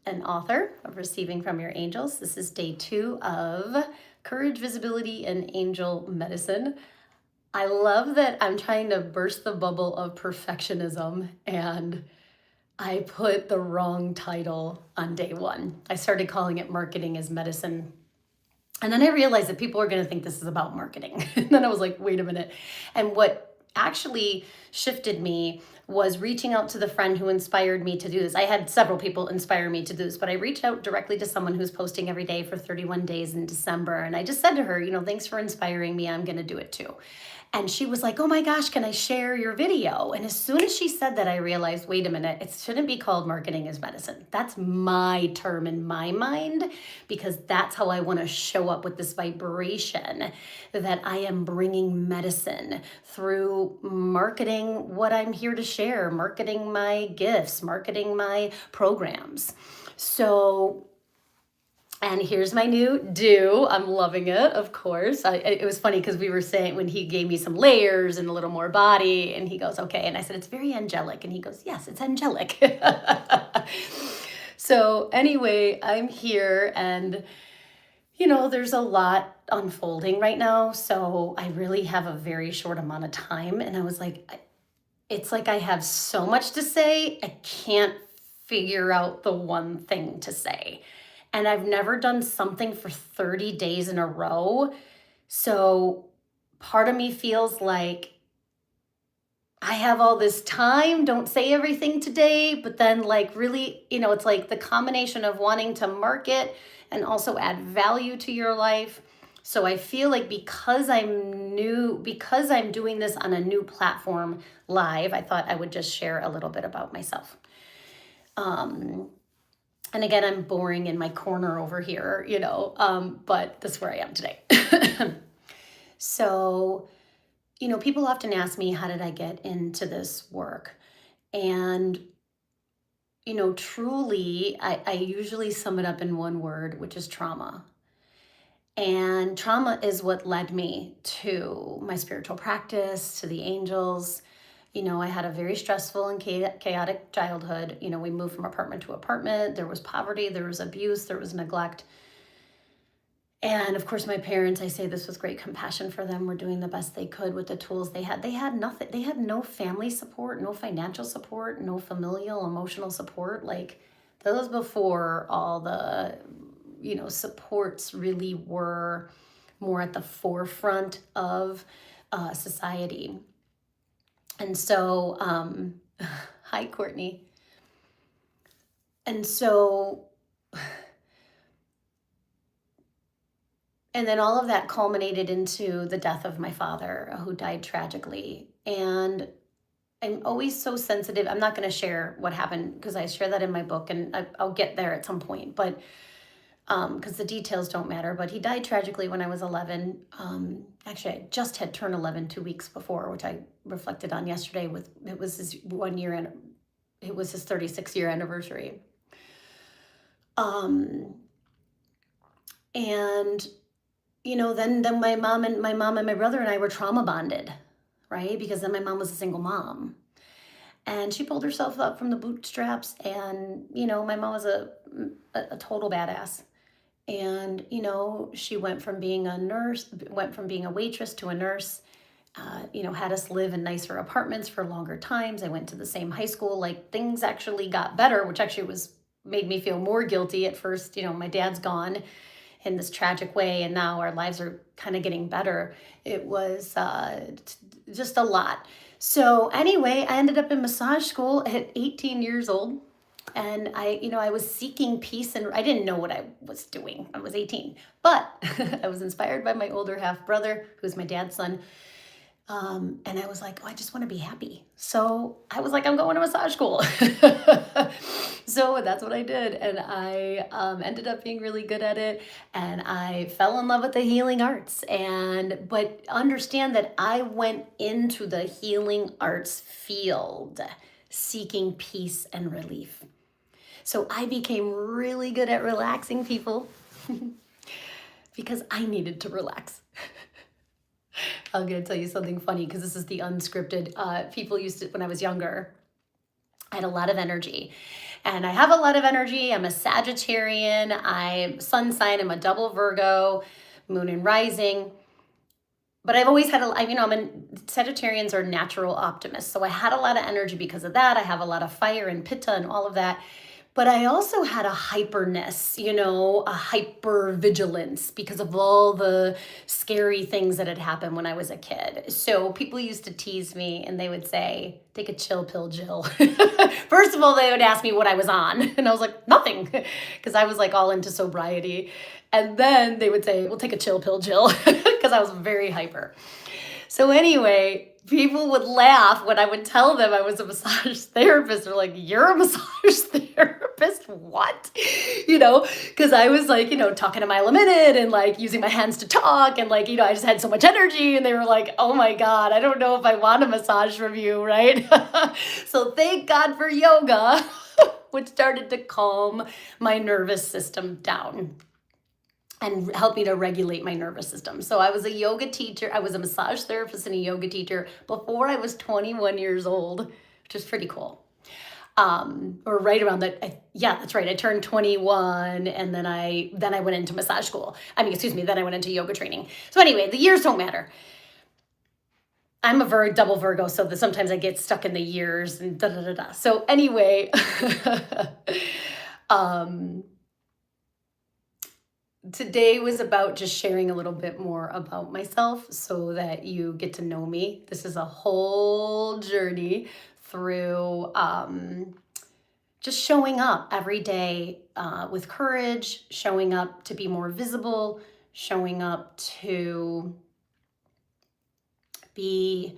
an author of Receiving from Your Angels. This is day 2 of Courage, Visibility, and Angel Medicine. I love that I'm trying to burst the bubble of perfectionism, and I put the wrong title on day 1. I started calling it Marketing is Medicine. And then I realized that people are going to think this is about marketing. And then I was like, wait a minute. And what actually shifted me was reaching out to the friend who inspired me to do this. I had several people inspire me to do this, but I reached out directly to someone who's posting every day for 31 days in December. And I just said to her, thanks for inspiring me. I'm going to do it too. And she was like, oh my gosh, can I share your video? And as soon as she said that, I realized, wait a minute, it shouldn't be called Marketing is Medicine. That's my term in my mind, because that's how I want to show up with this vibration that I am bringing medicine through marketing what I'm here to share, marketing my gifts, marketing my programs. So, and here's my new do. I'm loving it, of course. It was funny because we were saying, when he gave me some layers and a little more body, and he goes, okay. And I said, it's very angelic. And he goes, yes, it's angelic. So anyway, I'm here, and there's a lot unfolding right now. So I really have a very short amount of time. And I was like, it's like I have so much to say, I can't figure out the one thing to say. And I've never done something for 30 days in a row. So part of me feels like I have all this time, don't say everything today, but then really, it's like the combination of wanting to market and also add value to your life. So I feel like because I'm doing this on a new platform live, I thought I would just share a little bit about myself. And again, I'm boring in my corner over here, but that's where I am today. So, people often ask me, how did I get into this work? And, truly, I usually sum it up in one word, which is trauma. And trauma is what led me to my spiritual practice, to the angels. I had a very stressful and chaotic childhood. We moved from apartment to apartment. There was poverty, there was abuse, there was neglect. And of course, my parents, I say this with great compassion for them, were doing the best they could with the tools they had. They had nothing. They had no family support, no financial support, no familial, emotional support. Like, that was before all the, supports really were more at the forefront of society. And so, hi, Courtney. And so, and then all of that culminated into the death of my father, who died tragically. And I'm always so sensitive. I'm not going to share what happened because I share that in my book, and I'll get there at some point. But because the details don't matter. But he died tragically when I was 11. Actually, I just had turned 11 2 weeks before, which I reflected on yesterday. It was his 1 year, and it was his 36-year anniversary. And then my mom and my brother and I were trauma bonded, right? Because then my mom was a single mom, and she pulled herself up from the bootstraps. And my mom was a total badass. And, she went from being a waitress to a nurse, had us live in nicer apartments for longer times. I went to the same high school. Like, things actually got better, which actually made me feel more guilty at first. My dad's gone in this tragic way, and now our lives are kind of getting better. It was just a lot. So anyway, I ended up in massage school at 18 years old. And I was seeking peace, and I didn't know what I was doing. I was 18, but I was inspired by my older half brother, who's my dad's son. And I was like, oh, I just want to be happy. So I was like, I'm going to massage school. So that's what I did. And I ended up being really good at it. And I fell in love with the healing arts. But understand that I went into the healing arts field seeking peace and relief. So I became really good at relaxing people because I needed to relax. I'm going to tell you something funny because this is the unscripted. People used to, when I was younger, I had a lot of energy. And I have a lot of energy. I'm a Sagittarian. I'm sun sign. I'm a double Virgo, moon and rising. But I've always had Sagittarians are natural optimists. So I had a lot of energy because of that. I have a lot of fire and pitta and all of that. But I also had a hyperness, a hyper vigilance because of all the scary things that had happened when I was a kid. So people used to tease me and they would say, take a chill pill, Jill. First of all, they would ask me what I was on. And I was like, nothing, because I was like all into sobriety. And then they would say, well, take a chill pill, Jill, because I was very hyper. So anyway, people would laugh when I would tell them I was a massage therapist. They're like, you're a massage therapist? What? Because I was like, talking a mile a minute and like using my hands to talk. And like, I just had so much energy. And they were like, oh my God, I don't know if I want a massage from you, right? So thank God for yoga, which started to calm my nervous system down and help me to regulate my nervous system. So I was a yoga teacher. I was a massage therapist and a yoga teacher before I was 21 years old, which is pretty cool. Or right around that. Yeah, that's right. I turned 21 and then I went into massage school. Then I went into yoga training. So anyway, the years don't matter. I'm a double Virgo, so that sometimes I get stuck in the years and da-da-da-da. So anyway, today was about just sharing a little bit more about myself so that you get to know me. This is a whole journey through just showing up every day with courage, showing up to be more visible, showing up to be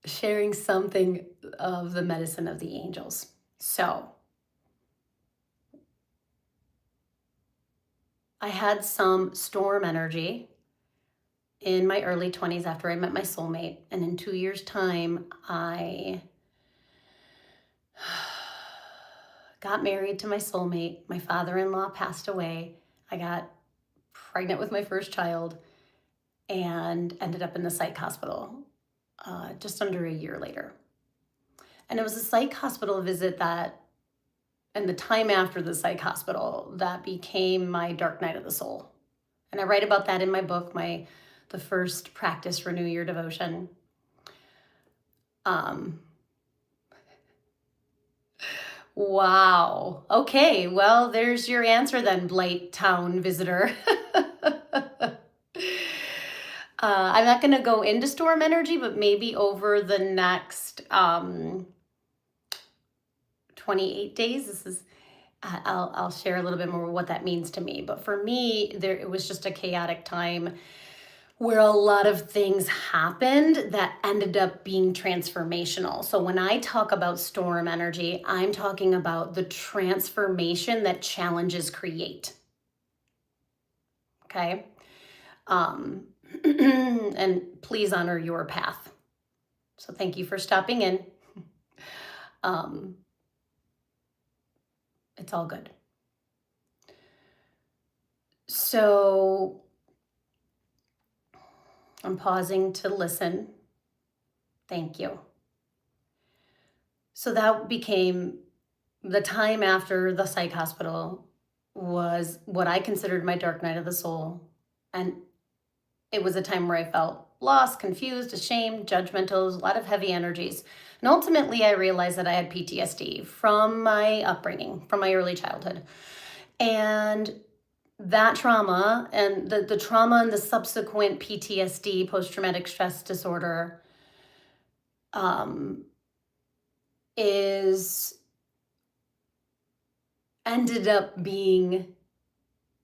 sharing something of the medicine of the angels. So I had some storm energy in my early 20s after I met my soulmate. And in 2 years' time, I got married to my soulmate. My father-in-law passed away. I got pregnant with my first child and ended up in the psych hospital just under a year later. And it was a psych hospital visit and the time after the psych hospital, that became my dark night of the soul. And I write about that in my book, the first practice, Renew Your Devotion. Wow. Okay, well, there's your answer then, Blight Town visitor. I'm not going to go into storm energy, but maybe over the next 28 days, I'll share a little bit more what that means to me. But for me, it was just a chaotic time where a lot of things happened that ended up being transformational. So when I talk about storm energy, I'm talking about the transformation that challenges create. Okay? And please honor your path. So thank you for stopping in. It's all good. So I'm pausing to listen. Thank you. So that became the time after the psych hospital was what I considered my dark night of the soul. And it was a time where I felt lost, confused, ashamed, judgmental, a lot of heavy energies. And ultimately, I realized that I had PTSD from my upbringing, from my early childhood. And that trauma and the trauma and the subsequent PTSD, post-traumatic stress disorder, ended up being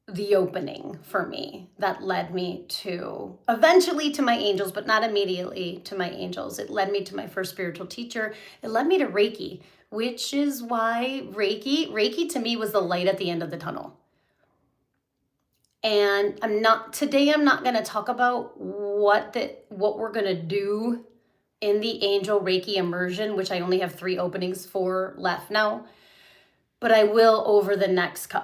the opening for me that led me to eventually to my angels, but not immediately to my angels. It led me to my first spiritual teacher. It led me to Reiki, which is why Reiki to me was the light at the end of the tunnel. And today I'm not going to talk about what we're going to do in the angel Reiki immersion, which I only have 3 openings for left now. But I will over the next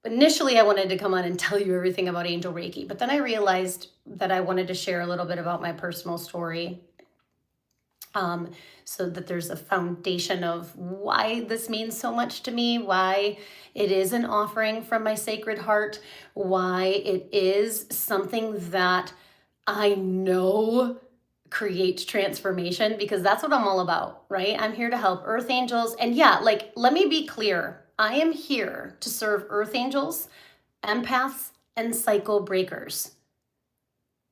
initially I wanted to come on and tell you everything about angel Reiki, but then I realized that I wanted to share a little bit about my personal story um, so that there's a foundation of why this means so much to me, why it is an offering from my Sacred Heart, why it is something that I know creates transformation, because that's what I'm all about, right? I'm here to help Earth Angels. And yeah, like, let me be clear. I am here to serve Earth Angels, empaths, and cycle breakers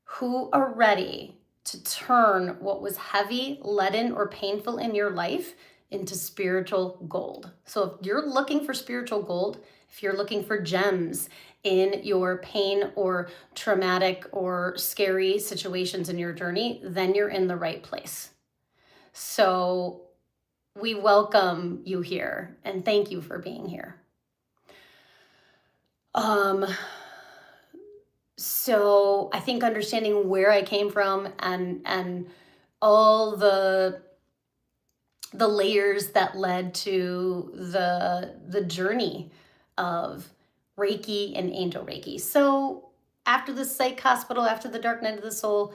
who are ready to turn what was heavy, leaden, or painful in your life into spiritual gold. So if you're looking for spiritual gold, if you're looking for gems in your pain or traumatic or scary situations in your journey, then you're in the right place. So we welcome you here and thank you for being here. So I think understanding where I came from and all the layers that led to the journey of Reiki and Angel Reiki. So after the psych hospital, after the dark night of the soul,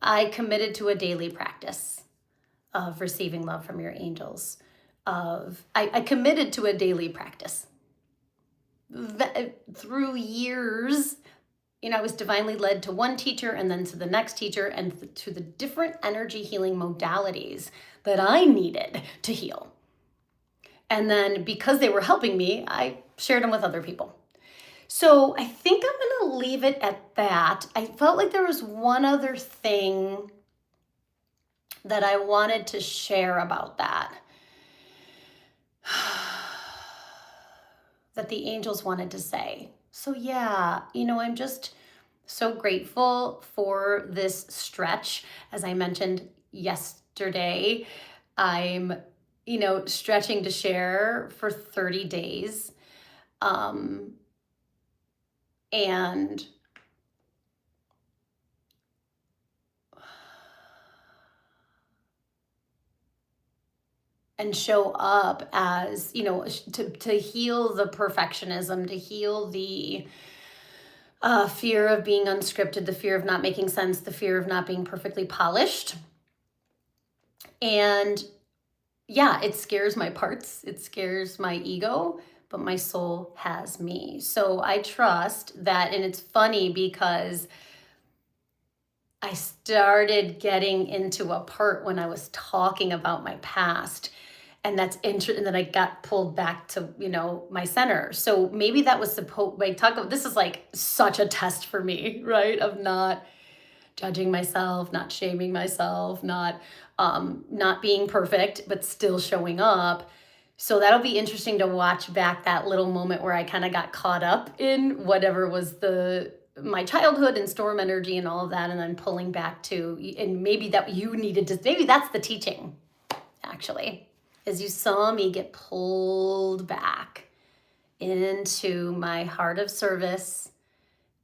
I committed to a daily practice of receiving love from your angels. I committed to a daily practice. Through years, I was divinely led to one teacher and then to the next teacher and to the different energy healing modalities that I needed to heal. And then because they were helping me, I shared them with other people. So I think I'm going to leave it at that. I felt like there was one other thing that I wanted to share about that. That the angels wanted to say. So yeah, I'm just so grateful for this stretch. As I mentioned yesterday, I'm, stretching to share for 30 days. And show up as, to heal the perfectionism, to heal the fear of being unscripted, the fear of not making sense, the fear of not being perfectly polished. And yeah, it scares my parts, it scares my ego, but my soul has me. So I trust that, and it's funny because I started getting into a part when I was talking about my past, and that's interesting. And then I got pulled back to, my center. So maybe that was this is like such a test for me, right? Of not judging myself, not shaming myself, not being perfect, but still showing up. So that'll be interesting to watch back that little moment where I kind of got caught up in whatever was my childhood and storm energy and all of that, and then pulling back to, and maybe that's the teaching, actually, as you saw me get pulled back into my heart of service,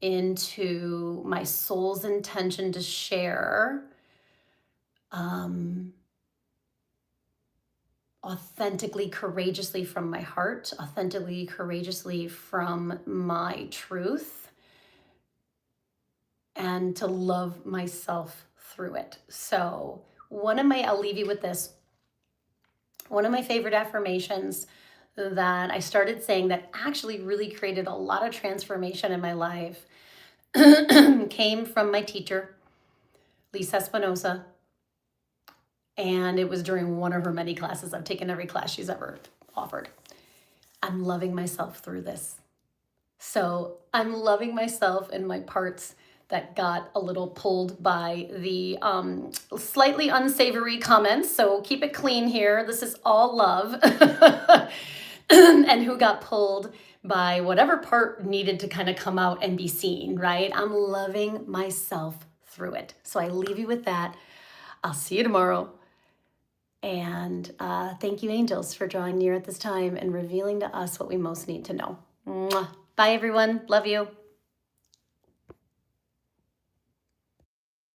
into my soul's intention to share authentically, courageously from my heart, authentically, courageously from my truth, and to love myself through it. So I'll leave you with this. One of my favorite affirmations that I started saying that actually really created a lot of transformation in my life came from my teacher, Lisa Espinosa. And it was during one of her many classes. I've taken every class she's ever offered. I'm loving myself through this. So I'm loving myself and my parts that got a little pulled by the slightly unsavory comments. So keep it clean here. This is all love. And who got pulled by whatever part needed to kind of come out and be seen, right? I'm loving myself through it. So I leave you with that. I'll see you tomorrow. And thank you, angels, for drawing near at this time and revealing to us what we most need to know. Mwah. Bye, everyone. Love you.